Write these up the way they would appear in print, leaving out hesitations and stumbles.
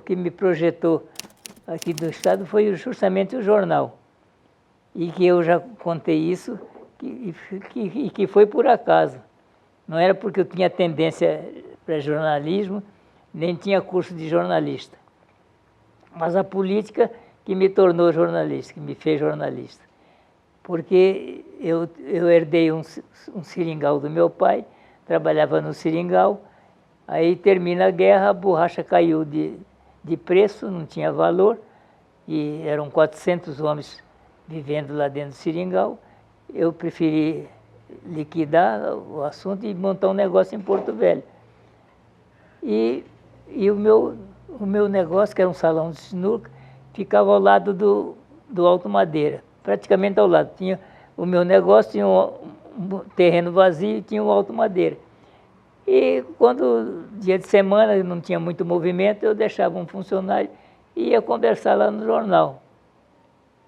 que me projetou aqui do Estado foi justamente o jornal. E que eu já contei isso, que foi por acaso. Não era porque eu tinha tendência para jornalismo, nem tinha curso de jornalista. Mas a política que me tornou jornalista, que me fez jornalista. Porque eu herdei um seringal do meu pai, trabalhava no seringal, aí termina a guerra, a borracha caiu de preço, não tinha valor, e eram 400 homens vivendo lá dentro do seringal. Eu preferi liquidar o assunto e montar um negócio em Porto Velho. E o meu negócio, que era um salão de sinuca, ficava ao lado do Alto Madeira, praticamente ao lado. Tinha o meu negócio, tinha um terreno vazio e tinha o Alto Madeira. E quando, dia de semana, não tinha muito movimento, eu deixava um funcionário e ia conversar lá no jornal,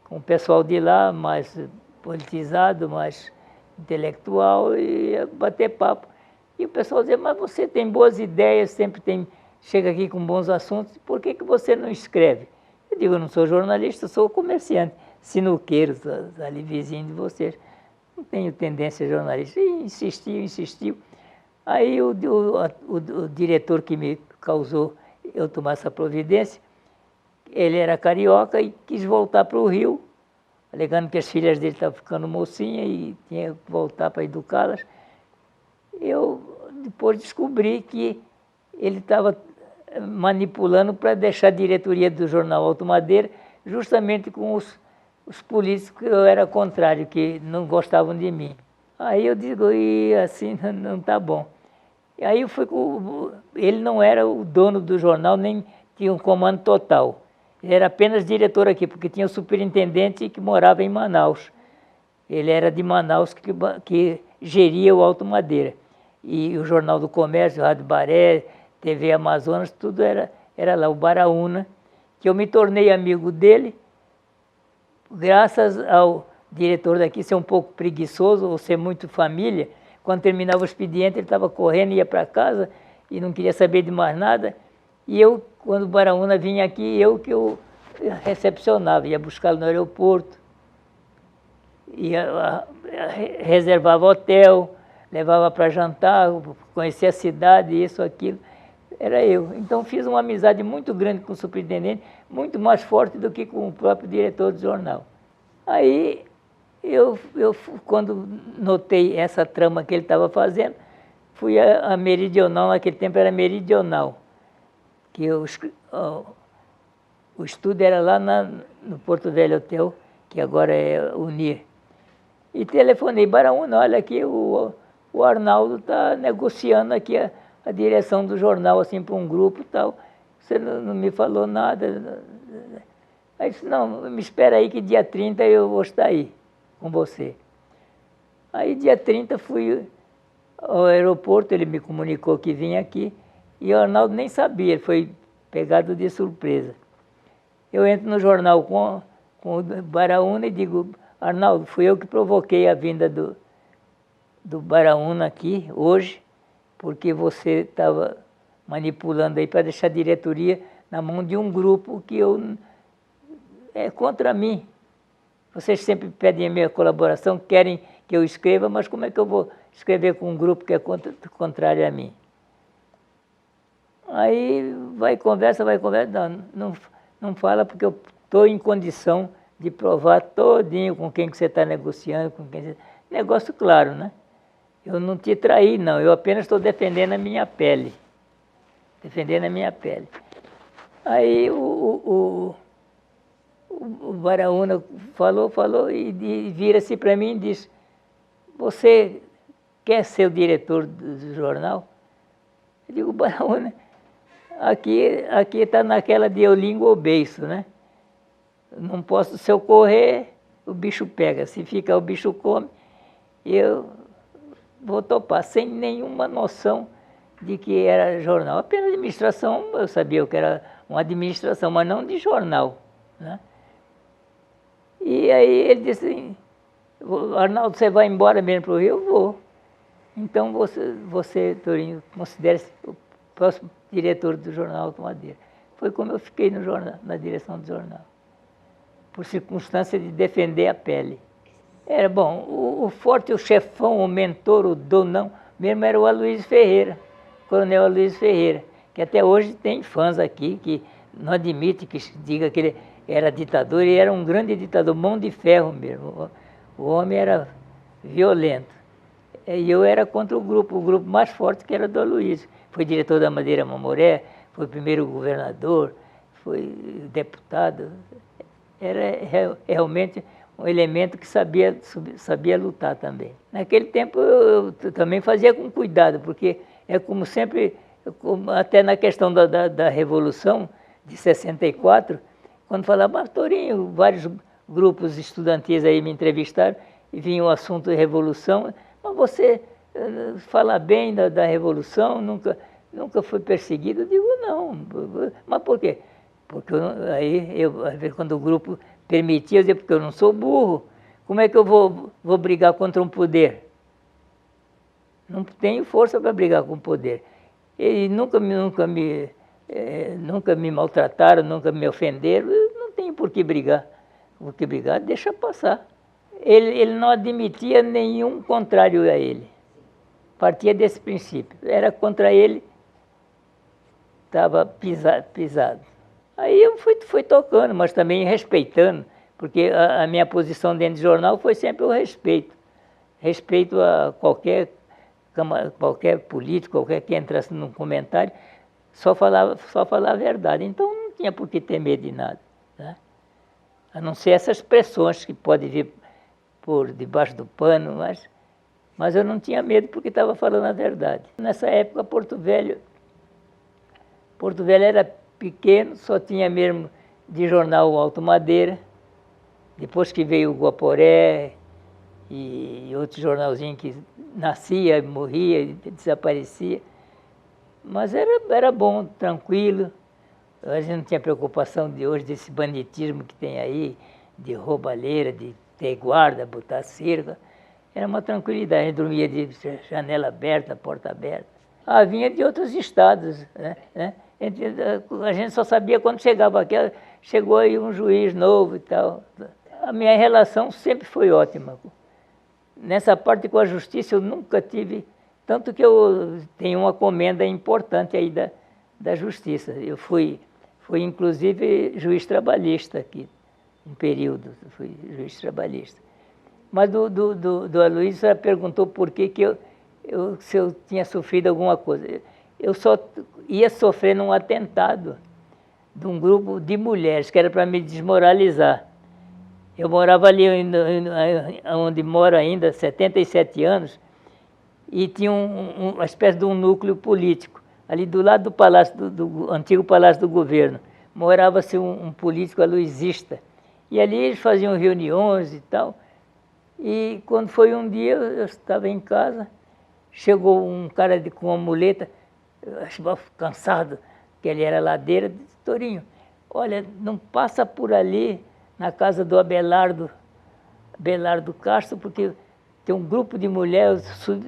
com o pessoal de lá, mais politizado, mais intelectual, e ia bater papo. E o pessoal dizia, mas você tem boas ideias, sempre chega aqui com bons assuntos, por que você não escreve? Eu digo, eu não sou jornalista, sou comerciante, sinuqueiro, ali vizinho de vocês. Não tenho tendência jornalista. E insistiu. Aí o diretor que me causou eu tomar essa providência, ele era carioca e quis voltar para o Rio, alegando que as filhas dele estavam ficando mocinhas e tinha que voltar para educá-las. Eu depois descobri que ele estava manipulando para deixar a diretoria do jornal Alto Madeira justamente com os políticos que eu era contrário, que não gostavam de mim. Aí eu digo, e assim não está bom. E aí eu fui ele não era o dono do jornal, nem tinha um comando total. Ele era apenas diretor aqui, porque tinha o superintendente que morava em Manaus. Ele era de Manaus que geria o Alto Madeira. E o Jornal do Comércio, Rádio Baré, TV Amazonas, tudo era lá, o Baraúna, que eu me tornei amigo dele, graças ao diretor daqui ser um pouco preguiçoso, ou ser muito família. Quando terminava o expediente, ele estava correndo, ia para casa e não queria saber de mais nada. E eu, quando o Baraúna vinha aqui, eu recepcionava, ia buscá-lo no aeroporto, reservava hotel, levava para jantar, conhecer a cidade, isso, aquilo. Era eu. Então fiz uma amizade muito grande com o superintendente, muito mais forte do que com o próprio diretor do jornal. Aí eu quando notei essa trama que ele estava fazendo, fui a Meridional, naquele tempo era Meridional, que o estúdio era lá no Porto Velho Hotel, que agora é Unir. E telefonei, Baraúna, olha aqui, o Arnaldo está negociando aqui a direção do jornal, assim, para um grupo e tal. Você não me falou nada. Aí disse, não, me espera aí que dia 30 eu vou estar aí com você. Aí dia 30 fui ao aeroporto, ele me comunicou que vinha aqui, e o Arnaldo nem sabia, ele foi pegado de surpresa. Eu entro no jornal com o Baraúna e digo, Arnaldo, fui eu que provoquei a vinda do Baraúna aqui hoje, porque você estava manipulando aí para deixar a diretoria na mão de um grupo que é contra mim. Vocês sempre pedem a minha colaboração, querem que eu escreva, mas como é que eu vou escrever com um grupo que é contrário a mim? Aí vai conversa, não fala, porque eu estou em condição de provar todinho com quem que você está negociando, com quem você... Negócio claro, né? Eu não te traí, não, eu apenas estou defendendo a minha pele. Defendendo a minha pele. Aí o Baraúna falou e vira-se para mim e diz, você quer ser o diretor do jornal? Eu digo, Baraúna, aqui está naquela de eu língua ou beiço, né? Não posso, se eu correr, o bicho pega. Se fica, o bicho come. Eu vou topar, sem nenhuma noção de que era jornal. Apenas administração, eu sabia que era uma administração, mas não de jornal, né? E aí ele disse assim, Arnaldo, você vai embora mesmo para o Rio? Eu vou. Então você, Torinho, considere-se o próximo diretor do jornal Alto Madeira. foi como eu fiquei no jornal, na direção do jornal, por circunstância de defender a pele. Era bom, o forte, o chefão, o mentor, o donão, mesmo era o Aloysio Ferreira, Coronel Aloysio Ferreira, que até hoje tem fãs aqui que não admite que diga que ele era ditador, e era um grande ditador, mão de ferro mesmo. O homem era violento. E eu era contra o grupo mais forte, que era do Aloysio. Foi diretor da Madeira Mamoré, foi primeiro governador, foi deputado. Era realmente um elemento que sabia lutar também. Naquele tempo eu também fazia com cuidado, porque é como sempre, até na questão da Revolução de 64, quando falava, Torinho, vários grupos estudantis aí me entrevistaram e vinha o assunto de Revolução, mas você fala bem da Revolução, nunca foi perseguido? Eu digo, não. Mas por quê? Porque quando o grupo permitia, eu dizia, porque eu não sou burro, como é que eu vou brigar contra um poder? Não tenho força para brigar com o poder. E nunca me maltrataram, nunca me ofenderam, eu não tenho por que brigar. Por que brigar? Deixa passar. Ele não admitia nenhum contrário a ele. Partia desse princípio. Era contra ele, estava pisado. Aí eu fui tocando, mas também respeitando, porque a minha posição dentro do jornal foi sempre o respeito. Respeito a qualquer político, qualquer que entrasse num comentário, só falar a verdade. Então não tinha por que ter medo de nada, né? A não ser essas pressões que podem vir por debaixo do pano, mas eu não tinha medo porque estava falando a verdade. Nessa época, Porto Velho era pequeno, só tinha mesmo de jornal o Alto Madeira, depois que veio o Guaporé e outro jornalzinho que nascia, morria e desaparecia. Mas era bom, tranquilo. A gente não tinha preocupação de hoje desse banditismo que tem aí, de roubalheira, de ter guarda, botar cerca. Era uma tranquilidade, a gente dormia de janela aberta, porta aberta. Vinha de outros estados, né? A gente só sabia quando chegava aqui, chegou aí um juiz novo e tal. A minha relação sempre foi ótima. Nessa parte com a justiça eu nunca tive, tanto que eu tenho uma comenda importante aí da justiça. Eu fui inclusive juiz trabalhista aqui, um período, fui juiz trabalhista. Mas do Aloysio, ela perguntou por que se eu tinha sofrido alguma coisa. Eu só ia sofrer num atentado de um grupo de mulheres, que era para me desmoralizar. Eu morava ali onde moro ainda, 77 anos, e tinha uma espécie de um núcleo político. Ali do lado do palácio, do antigo Palácio do Governo, morava-se um político aloysista. E ali eles faziam reuniões e tal. E quando foi um dia, eu estava em casa, chegou um cara com uma muleta, eu estava cansado, que ele era ladeira, disse, Torinho, olha, não passa por ali, na casa do Abelardo Castro, porque tem um grupo de mulheres,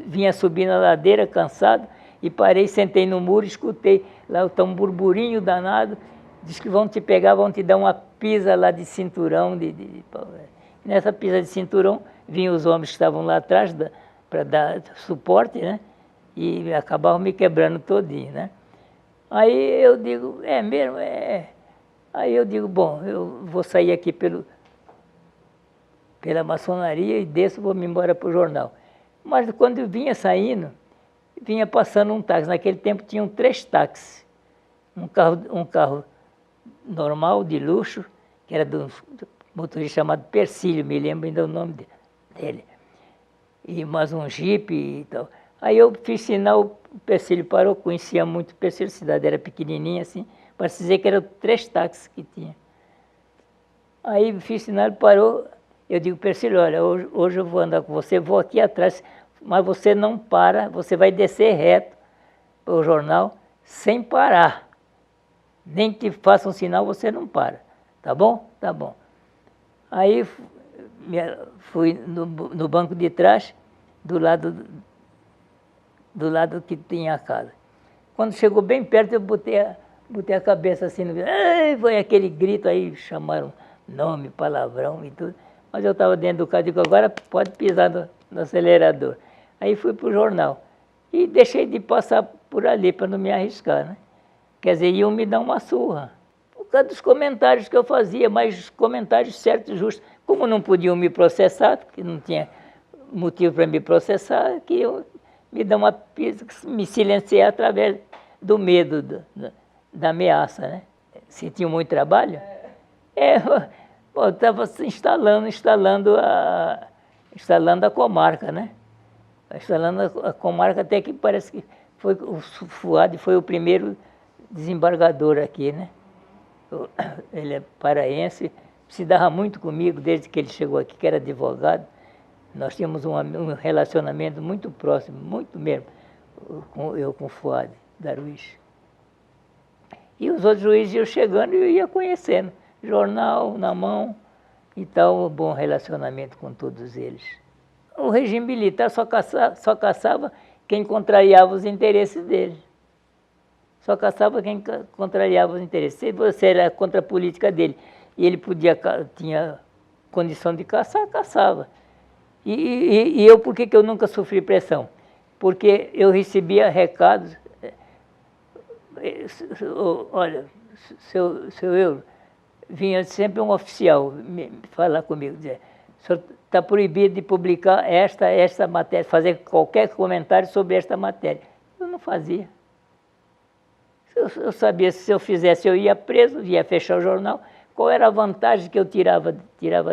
vinha subindo a ladeira, cansado, e parei, sentei no muro, escutei, lá está um burburinho danado, diz que vão te pegar, vão te dar uma pisa lá de cinturão, e nessa pisa de cinturão, vinham os homens que estavam lá atrás para dar suporte, né? E acabavam me quebrando todinho, né? Aí eu digo, é mesmo? É. Aí eu digo, bom, eu vou sair aqui pela maçonaria e desço, vou me embora para o jornal. Mas quando eu vinha saindo, vinha passando um táxi. Naquele tempo tinham 3 táxis. Um carro normal, de luxo, que era de um motorista chamado Persílio, me lembro ainda o nome dele. E mais um jipe e tal. Aí eu fiz sinal, o Persílio parou, conhecia muito o Persílio, a cidade era pequenininha assim, para dizer que eram 3 táxis que tinha. Aí fiz sinal, ele parou, eu digo, Persílio, olha, hoje eu vou andar com você, vou aqui atrás, mas você não para, você vai descer reto para o jornal sem parar. Nem que faça um sinal, você não para. Tá bom? Tá bom. Aí fui no banco de trás, do lado que tinha a casa. Quando chegou bem perto, eu botei botei a cabeça assim, Ai! Foi aquele grito aí, chamaram nome, palavrão e tudo. Mas eu estava dentro do carro, digo, agora pode pisar no acelerador. Aí fui para o jornal. E deixei de passar por ali para não me arriscar, né? Quer dizer, iam me dar uma surra. Por causa dos comentários que eu fazia, mas comentários certos e justos. Como não podiam me processar, porque não tinha motivo para me processar, que eu me dar uma pisa, me silenciar através do medo, da ameaça, né? Se tinha muito trabalho, eu estava instalando a comarca, né? Instalando a comarca, até que parece que foi, o Fuad foi o primeiro desembargador aqui, né? Ele é paraense, se dava muito comigo desde que ele chegou aqui, que era advogado. Nós tínhamos um relacionamento muito próximo, muito mesmo, eu com o Fuad Darwish. E os outros juízes iam chegando e eu ia conhecendo. Jornal na mão e tal, um bom relacionamento com todos eles. O regime militar só caçava quem contrariava os interesses dele. Só caçava quem contrariava os interesses. Se você era contra a política dele e ele tinha condição de caçar, caçava. E eu, por que eu nunca sofri pressão? Porque eu recebia recados. Olha, seu Euro, vinha sempre um oficial falar comigo, dizer, o senhor está proibido de publicar esta matéria, fazer qualquer comentário sobre esta matéria. Eu não fazia. Eu sabia que se eu fizesse eu ia preso, ia fechar o jornal. Qual era a vantagem que eu tirava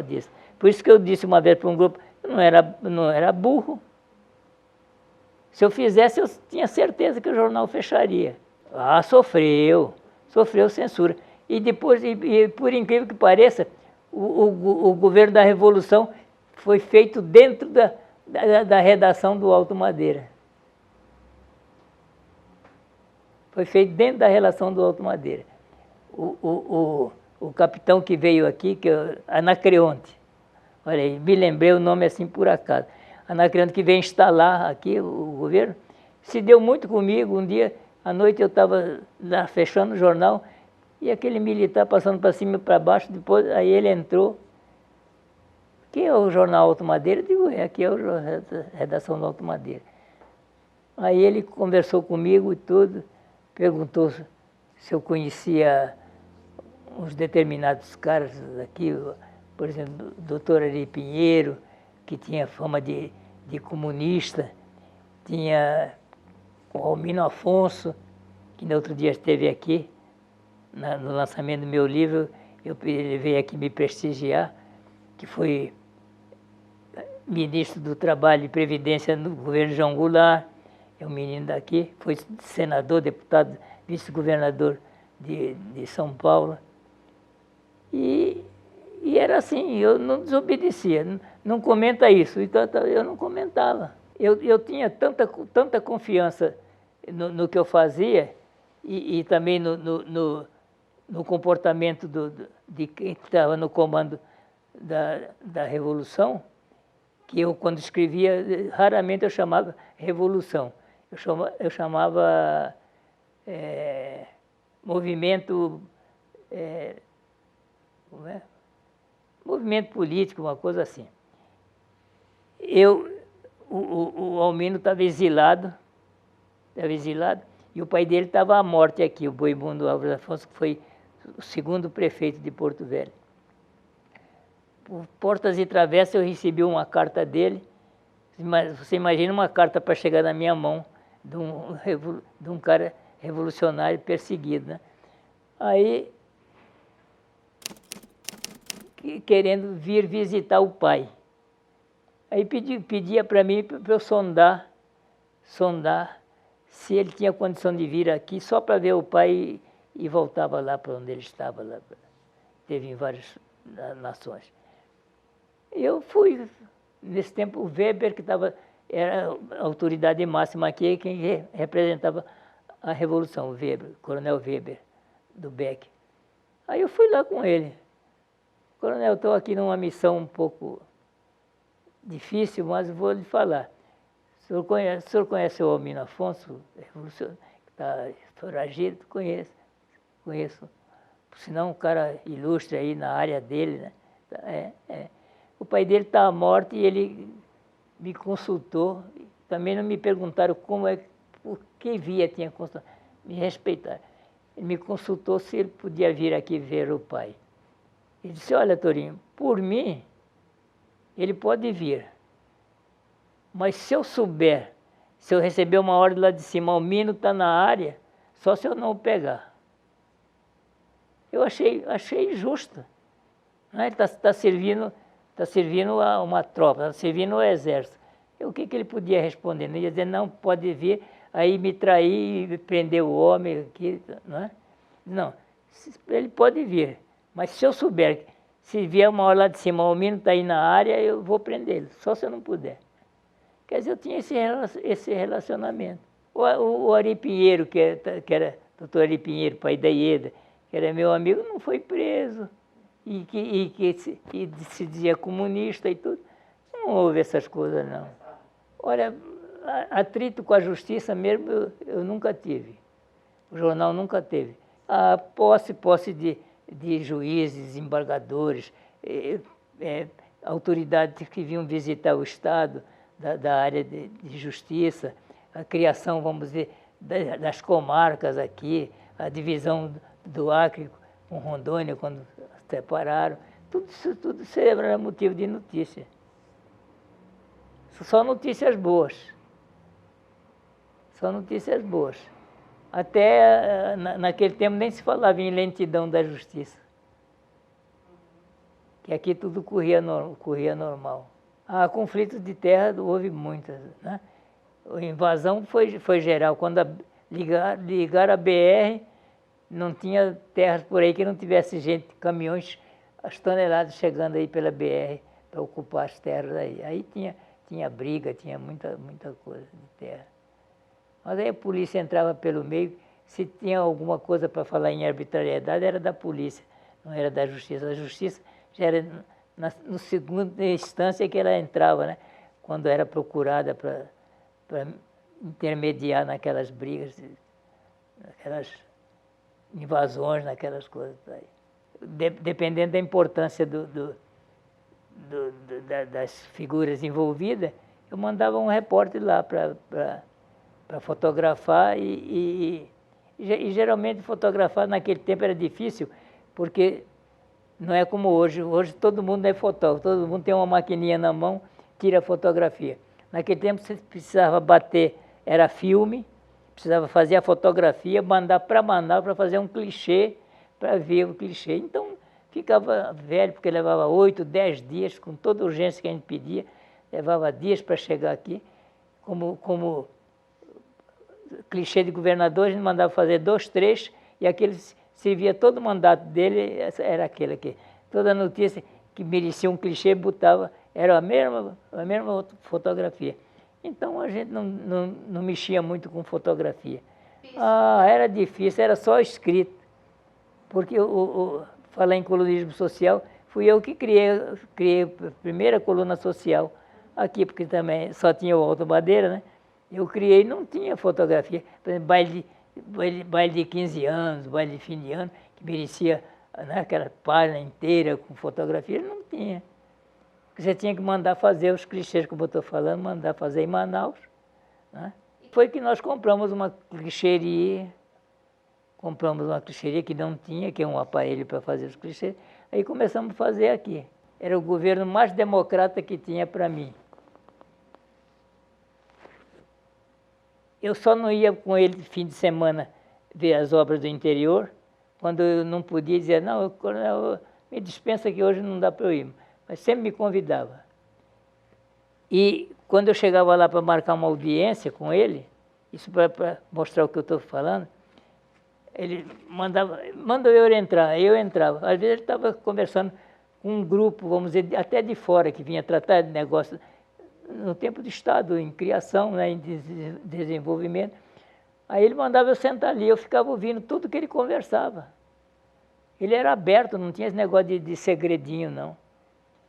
disso? Por isso que eu disse uma vez para um grupo, eu não era burro. Se eu fizesse, eu tinha certeza que o jornal fecharia. Ah, sofreu censura. E depois, por incrível que pareça, o governo da Revolução foi feito dentro da redação do Alto Madeira. Foi feito dentro da redação do Alto Madeira. O capitão que veio aqui, que é Anacreonte, olha aí, me lembrei o nome assim por acaso. Anacreonte que veio instalar aqui o governo, se deu muito comigo. Um dia, à noite, eu estava lá fechando o jornal e aquele militar passando para cima e para baixo, depois aí ele entrou. Que é o jornal Alto Madeira? Eu digo, aqui é a redação do Alto Madeira. Aí ele conversou comigo e tudo, perguntou se eu conhecia uns determinados caras aqui, por exemplo, o doutor Ari Pinheiro, que tinha fama de comunista, tinha o Romino Afonso, que no outro dia esteve aqui, no lançamento do meu livro, ele veio aqui me prestigiar, que foi ministro do Trabalho e Previdência no governo João Goulart, é um menino daqui, foi senador, deputado, vice-governador de São Paulo. E era assim, eu não desobedecia, não comenta isso, então eu não comentava. Eu tinha tanta confiança no que eu fazia e também no comportamento de quem estava no comando da Revolução, que eu, quando escrevia, raramente eu chamava Revolução. Eu chamava movimento... como é? Movimento político, uma coisa assim. O Almino estava exilado, e o pai dele estava à morte aqui, o Boibundo Álvares Afonso, que foi o segundo prefeito de Porto Velho. Por portas e travessas eu recebi uma carta dele, mas você imagina uma carta para chegar na minha mão de um cara revolucionário perseguido, né? Aí, querendo vir visitar o pai. Aí pedia para mim para eu sondar se ele tinha condição de vir aqui só para ver o pai e voltava lá para onde ele estava. Lá. Teve em várias nações. Eu fui, nesse tempo, o Weber, que era a autoridade máxima aqui, quem representava a Revolução, o Weber, o Coronel Weber, do Beck. Aí eu fui lá com ele. Coronel, estou aqui numa missão um pouco difícil, mas vou lhe falar. O senhor conhece o Almino Afonso, que está foragido? Conheço. conheço, por sinal um cara ilustre aí na área dele, né? O pai dele estava morto e ele me consultou, também não me perguntaram como é, por que via tinha consultado, me respeitaram. Ele me consultou se ele podia vir aqui ver o pai. Ele disse, olha, Torinho, por mim, ele pode vir, mas se eu souber, se eu receber uma ordem lá de cima, o Mino está na área, só se eu não o pegar. Eu achei justo. Né? Ele está servindo a uma tropa, está servindo o exército. O que ele podia responder? Não ia dizer, não, pode vir, aí me trair e prender o homem aqui, não é? Não, ele pode vir, mas se eu souber, se vier uma hora lá de cima, o Mino está aí na área, eu vou prender ele, só se eu não puder. Quer dizer, eu tinha esse relacionamento. O Ari Pinheiro, que era doutor Ari Pinheiro, pai da Ieda, que era meu amigo, não foi preso. E se dizia comunista e tudo. Não houve essas coisas, não. Olha, atrito com a justiça mesmo eu nunca tive. O jornal nunca teve. A posse de juízes, embargadores, autoridades que vinham visitar o Estado, da área de justiça, a criação, vamos dizer, das comarcas aqui, a divisão do Acre com Rondônia, quando separaram, tudo isso era motivo de notícia. Só notícias boas. Só notícias boas. Até naquele tempo nem se falava em lentidão da justiça. Que aqui tudo corria normal. Conflitos de terra houve muitas, né? A invasão foi geral. Quando ligaram a BR, não tinha terras por aí que não tivesse gente, caminhões, as toneladas chegando aí pela BR para ocupar as terras aí. Aí tinha briga, tinha muita coisa de terra. Mas aí a polícia entrava pelo meio, se tinha alguma coisa para falar em arbitrariedade, era da polícia, não era da justiça. A justiça já era no segunda instância que ela entrava, né? Quando era procurada para intermediar naquelas brigas, naquelas invasões, naquelas coisas aí. Dependendo da importância das figuras envolvidas, eu mandava um repórter lá para fotografar e geralmente fotografar naquele tempo era difícil, porque não é como hoje. Hoje todo mundo é fotógrafo, todo mundo tem uma maquininha na mão, tira a fotografia. Naquele tempo você precisava bater, era filme, precisava fazer a fotografia, mandar para Manaus para fazer um clichê, para ver o clichê. Então ficava velho, porque levava 8, 10 dias, com toda a urgência que a gente pedia, levava dias para chegar aqui. Como clichê de governador, a gente mandava fazer 2, 3, e aquele servia todo o mandato dele, era aquele aqui. Toda notícia que merecia um clichê, botava, era a mesma fotografia. Então a gente não mexia muito com fotografia. Era difícil, era só escrito. Porque falar em colunismo social, fui eu que criei a primeira coluna social aqui, porque também só tinha o Alto Madeira, né? Eu criei, não tinha fotografia. Por exemplo, baile de 15 anos, baile de fim de ano, que merecia, né, aquela página inteira com fotografia, não tinha. Você tinha que mandar fazer os clichês, como eu estou falando, mandar fazer em Manaus. Né? Foi que nós compramos uma clichêria que não tinha, que é um aparelho para fazer os clichês, aí começamos a fazer aqui. Era o governo mais democrata que tinha para mim. Eu só não ia com ele fim de semana ver as obras do interior, quando eu não podia dizer, não, coronel, me dispensa que hoje não dá para eu ir. Mas sempre me convidava. E quando eu chegava lá para marcar uma audiência com ele, isso para mostrar o que eu estou falando, ele manda eu entrar, aí eu entrava. Às vezes ele estava conversando com um grupo, vamos dizer, até de fora, que vinha tratar de negócio no tempo do Estado, em criação, né, em desenvolvimento. Aí ele mandava eu sentar ali, eu ficava ouvindo tudo que ele conversava. Ele era aberto, não tinha esse negócio de segredinho, não.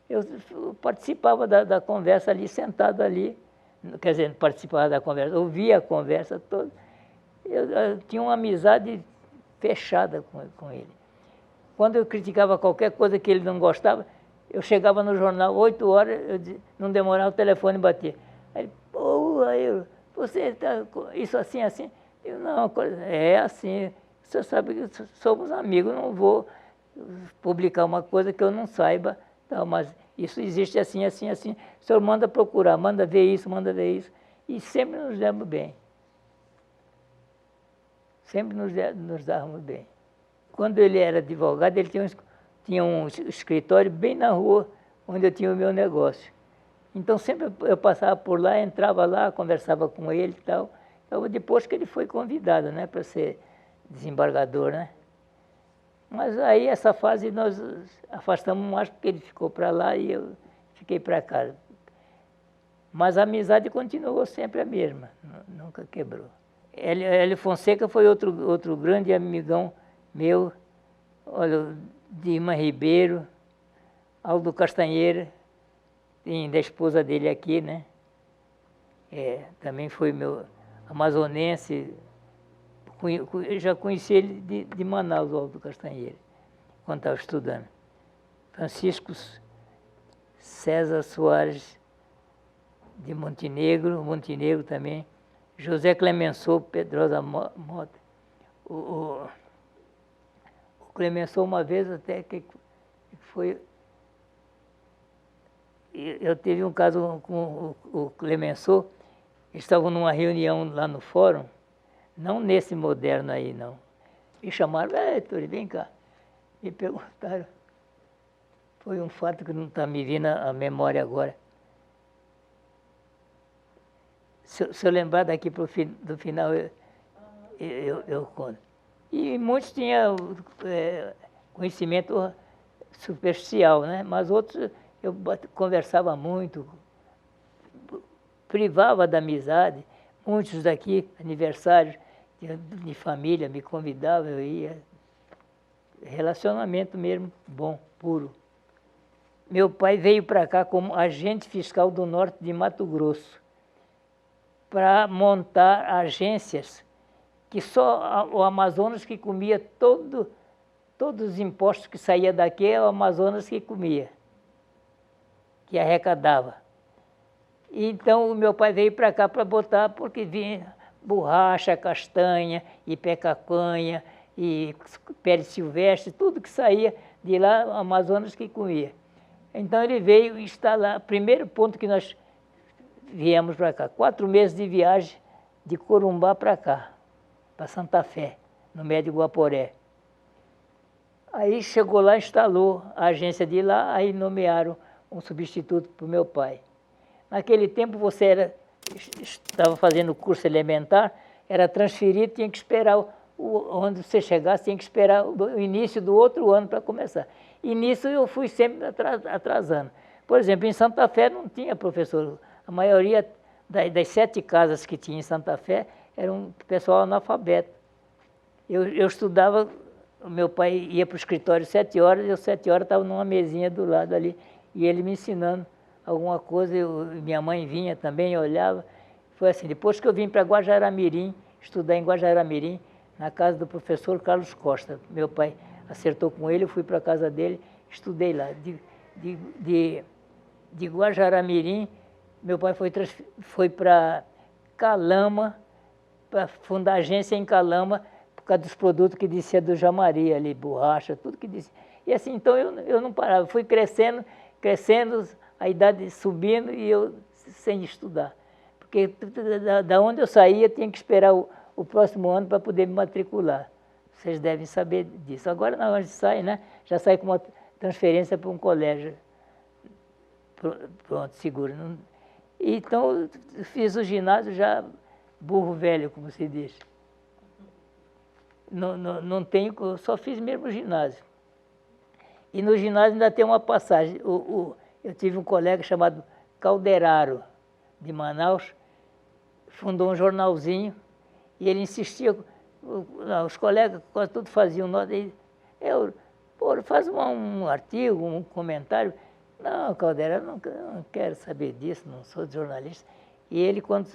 Eu participava da conversa ali, sentado ali, quer dizer, participava da conversa, ouvia a conversa toda. Eu tinha uma amizade fechada com ele. Quando eu criticava qualquer coisa que ele não gostava, eu chegava no jornal, 8 horas, não demorava, o telefone batia. Aí ele, pô, aí, você está isso assim, assim? Eu, não, é assim, você sabe que somos amigos, não vou publicar uma coisa que eu não saiba, tá, mas isso existe assim, assim, assim. O senhor manda procurar, manda ver isso, e sempre nos demos bem. Sempre nos dávamos bem. Quando ele era advogado, ele tinha um escritório bem na rua onde eu tinha o meu negócio. Então sempre eu passava por lá, entrava lá, conversava com ele e tal. Então, depois que ele foi convidado, né, para ser desembargador, né? Mas aí essa fase nós afastamos mais porque ele ficou para lá e eu fiquei para cá. Mas a amizade continuou sempre a mesma, nunca quebrou. Hélio Fonseca foi outro grande amigão meu, olha, Dima Ribeiro, Aldo Castanheira, tem da esposa dele aqui, né? Também foi meu amazonense, eu já conheci ele de Manaus, o Aldo Castanheira, quando estava estudando. Francisco César Soares de Montenegro também, José Clemenceau Pedrosa Mota. O Clemenceau uma vez até que foi... Eu tive um caso com o Clemenceau, estavam numa reunião lá no fórum, não nesse moderno aí, não. Me chamaram, Heitor, vem cá. Me perguntaram, foi um fato que não está me vindo à memória agora. Se eu lembrar daqui do final, eu conto. E muitos tinham conhecimento superficial, né? Mas outros eu conversava muito, privava da amizade. Muitos daqui, aniversários de família, me convidavam, eu ia. Relacionamento mesmo, bom, puro. Meu pai veio para cá como agente fiscal do norte de Mato Grosso, para montar agências que só o Amazonas que comia todos os impostos que saía daqui, é o Amazonas que comia, que arrecadava. Então o meu pai veio para cá para botar, porque vinha borracha, castanha, e pé-cacanha, e pele silvestre, tudo que saía de lá, o Amazonas que comia. Então ele veio instalar, primeiro ponto que nós viemos para cá, 4 meses de viagem de Corumbá para cá, para Santa Fé, no Médio Guaporé. Aí chegou lá, instalou a agência de lá, aí nomearam um substituto para o meu pai. Naquele tempo você estava fazendo curso elementar, era transferido, tinha que esperar, onde você chegasse, tinha que esperar o início do outro ano para começar. E nisso eu fui sempre atrasando. Por exemplo, em Santa Fé não tinha professor. A maioria das 7 casas que tinha em Santa Fé era um pessoal analfabeto. Eu estudava, o meu pai ia para o escritório 7 horas, e eu 7 horas estava numa mesinha do lado ali, e ele me ensinando alguma coisa, minha mãe vinha também, olhava. Foi assim, depois que eu vim para Guajará-Mirim, estudar em Guajará-Mirim, na casa do professor Carlos Costa. Meu pai acertou com ele, eu fui para a casa dele, estudei lá. De Guajará-Mirim, meu pai foi para Calama, para fundar agência em Calama, por causa dos produtos que descia do Jamari ali, borracha, tudo que descia. E assim, então eu não parava, fui crescendo, a idade subindo e eu sem estudar. Porque da onde eu saía, tinha que esperar o próximo ano para poder me matricular. Vocês devem saber disso. Agora, na hora de sair, né, já sai com uma transferência para um colégio. Pronto, seguro. Então, eu fiz o ginásio já burro velho, como se diz. Não tenho, só fiz mesmo o ginásio. E no ginásio ainda tem uma passagem. Eu tive um colega chamado Calderaro, de Manaus, fundou um jornalzinho, e ele insistia, os colegas quase todos faziam nota, faz um artigo, um comentário. Não, Calderaro, não quero saber disso, não sou jornalista. E ele, quando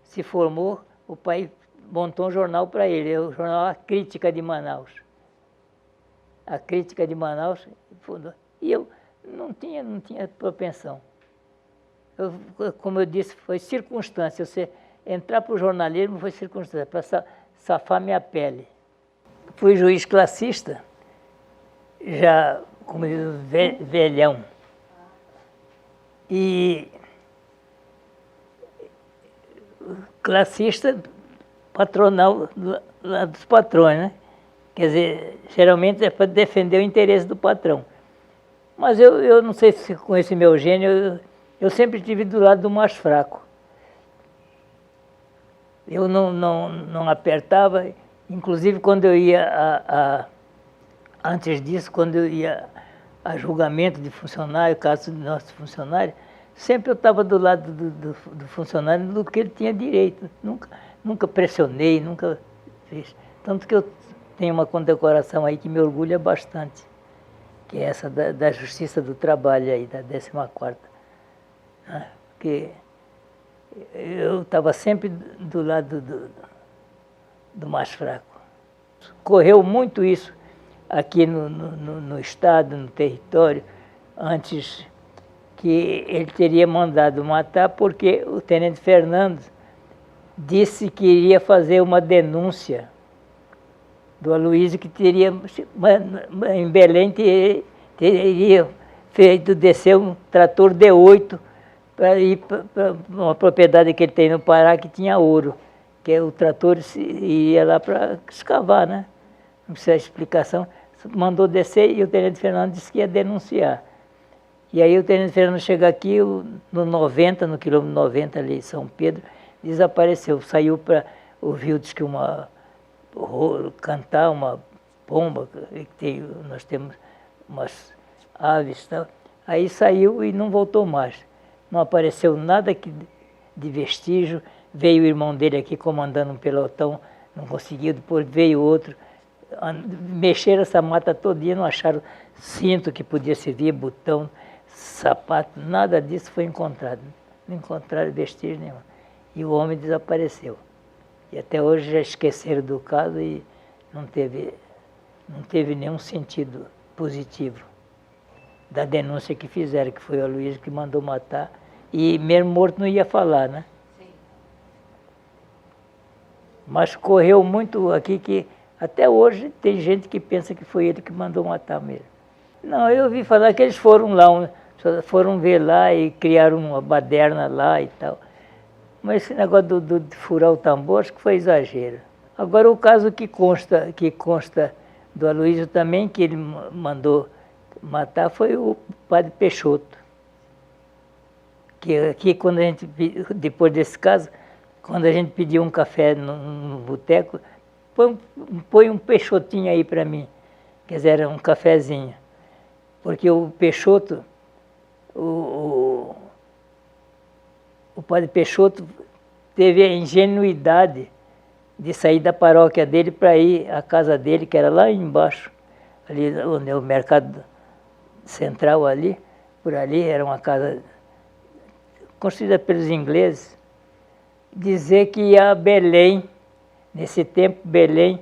se formou, o pai montou um jornal para ele, o jornal A Crítica de Manaus. A Crítica de Manaus fundou. E eu não tinha propensão. Como eu disse, foi circunstância. Você entrar para o jornalismo foi circunstância, para safar minha pele. Fui juiz classista, já como velhão. E classista patronal lá dos patrões, né? Quer dizer, geralmente é para defender o interesse do patrão. Mas eu não sei se com esse meu gênio, eu sempre estive do lado do mais fraco. Eu não apertava, inclusive quando eu ia antes disso, quando eu ia a julgamento de funcionário, caso de nosso funcionário, sempre eu estava do lado do funcionário do que ele tinha direito. Nunca pressionei, nunca fiz. Tanto que eu tenho uma condecoração aí que me orgulha bastante, que é essa da Justiça do Trabalho aí, da 14ª. Né? Porque eu estava sempre do lado do mais fraco. Correu muito isso aqui no estado, no território, antes que ele teria mandado matar, porque o tenente Fernando disse que iria fazer uma denúncia do Aloysio, que teria, em Belém, teria feito descer um trator D8 para ir para uma propriedade que ele tem no Pará, que tinha ouro, que o trator ia lá para escavar, né? Não precisa de explicação. Mandou descer e o tenente Fernando disse que ia denunciar. E aí o tenente Fernando chega aqui, no quilômetro 90 ali em São Pedro, desapareceu, saiu para ouvir, diz que cantar uma pomba, nós temos umas aves e tal. Aí saiu e não voltou mais. Não apareceu nada de vestígio. Veio o irmão dele aqui comandando um pelotão, não conseguiu, depois veio outro. Mexeram essa mata todinha, não acharam cinto que podia servir, botão, sapato, nada disso foi encontrado. Não encontraram vestígio nenhum. E o homem desapareceu. E até hoje já esqueceram do caso e não teve nenhum sentido positivo da denúncia que fizeram, que foi o Aloysio que mandou matar. E mesmo morto não ia falar, né? Sim. Mas correu muito aqui que até hoje tem gente que pensa que foi ele que mandou matar mesmo. Não, eu ouvi falar que eles foram lá, foram ver lá e criaram uma baderna lá e tal. Mas esse negócio de furar o tambor, acho que foi exagero. Agora o caso que consta do Aloysio também, que ele mandou matar, foi o padre Peixoto. Que aqui, quando a gente, depois desse caso, quando a gente pediu um café no boteco, põe um peixotinho aí para mim. Quer dizer, era um cafezinho. Porque o Peixoto, o padre Peixoto teve a ingenuidade de sair da paróquia dele para ir à casa dele, que era lá embaixo, ali onde é o mercado central ali, por ali, era uma casa construída pelos ingleses, dizer que ia a Belém. Nesse tempo, Belém,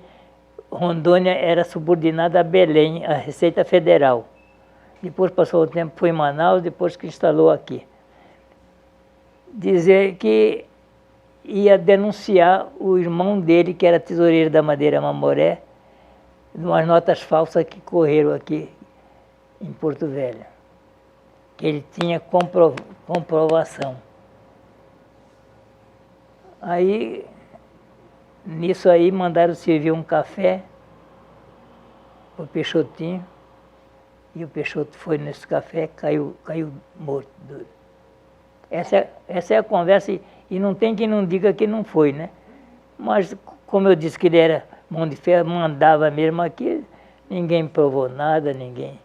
Rondônia era subordinada a Belém, a Receita Federal. Depois passou o tempo, foi em Manaus, depois que instalou aqui. Dizer que ia denunciar o irmão dele, que era tesoureiro da Madeira Mamoré, de umas notas falsas que correram aqui em Porto Velho. Que ele tinha comprovação. Aí, nisso aí, mandaram servir um café para o Peixotinho, e o Peixoto foi nesse café, caiu morto. Essa é a conversa, e não tem quem não diga que não foi, né? Mas, como eu disse que ele era mão de ferro, mandava mesmo aqui, ninguém provou nada, ninguém.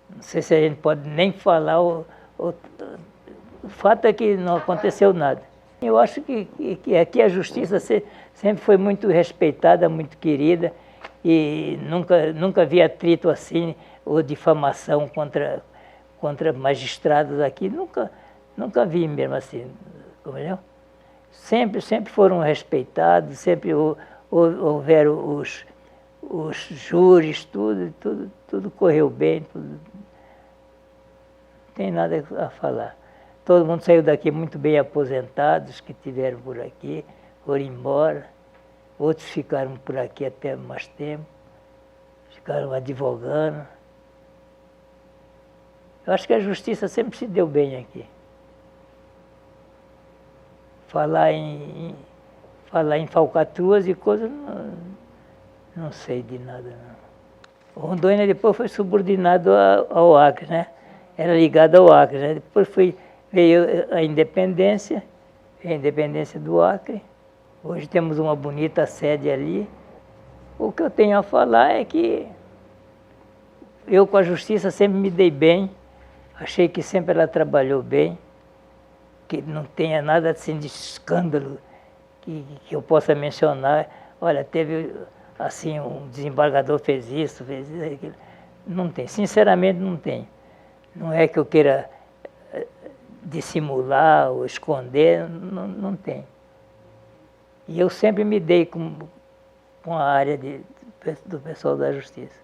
Não sei se a gente pode nem falar, o fato é que não aconteceu nada. Eu acho que aqui a justiça sempre foi muito respeitada, muito querida, e nunca vi atrito assim, ou difamação contra magistrados aqui, nunca vi mesmo assim. sempre foram respeitados, sempre houveram os júris, tudo correu bem, não tem nada a falar. Todo mundo saiu daqui muito bem aposentados, que tiveram por aqui, foram embora. Outros ficaram por aqui até mais tempo, ficaram advogando. Eu acho que a justiça sempre se deu bem aqui. Falar em falcatruas e coisas, não sei de nada, não. O Rondônia depois foi subordinado ao Acre, né? Era ligado ao Acre, né? Depois veio a independência do Acre. Hoje temos uma bonita sede ali. O que eu tenho a falar é que eu com a justiça sempre me dei bem, achei que sempre ela trabalhou bem, que não tenha nada assim de escândalo que eu possa mencionar. Olha, teve assim, um desembargador fez isso, aquilo. Não tem, sinceramente não tem. Não é que eu queira dissimular ou esconder, não tem. E eu sempre me dei com a área do pessoal da justiça.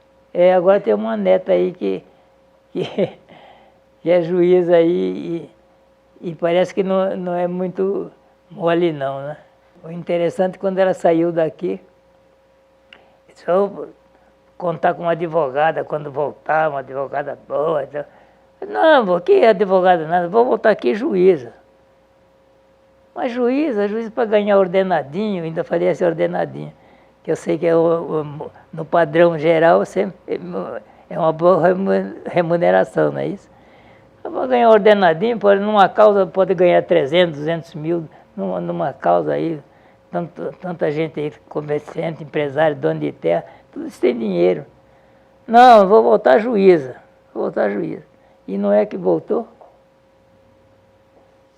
Agora tem uma neta aí que é juiz aí e parece que não é muito mole não, né? O interessante quando ela saiu daqui, se eu contar com uma advogada quando voltar, uma advogada boa, então, não, vou que advogada nada, vou voltar aqui juíza. Mas juíza para ganhar ordenadinho, ainda faria ser ordenadinho. Que eu sei que no padrão geral sempre é uma boa remuneração, não é isso? Eu vou ganhar ordenadinho, numa causa pode ganhar 300, 200 mil, numa causa aí, tanta gente aí, comerciante, empresário, dono de terra, tudo isso tem dinheiro. Não, eu vou voltar juíza, E não é que voltou?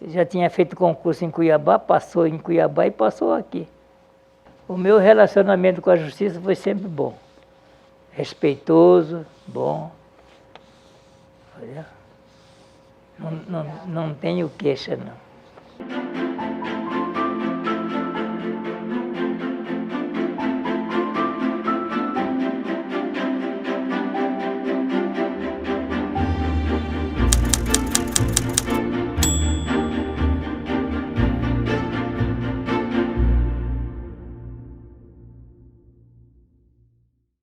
Já tinha feito concurso em Cuiabá, passou em Cuiabá e passou aqui. O meu relacionamento com a justiça foi sempre bom. Respeitoso, bom. Olha, não tenho queixa, não.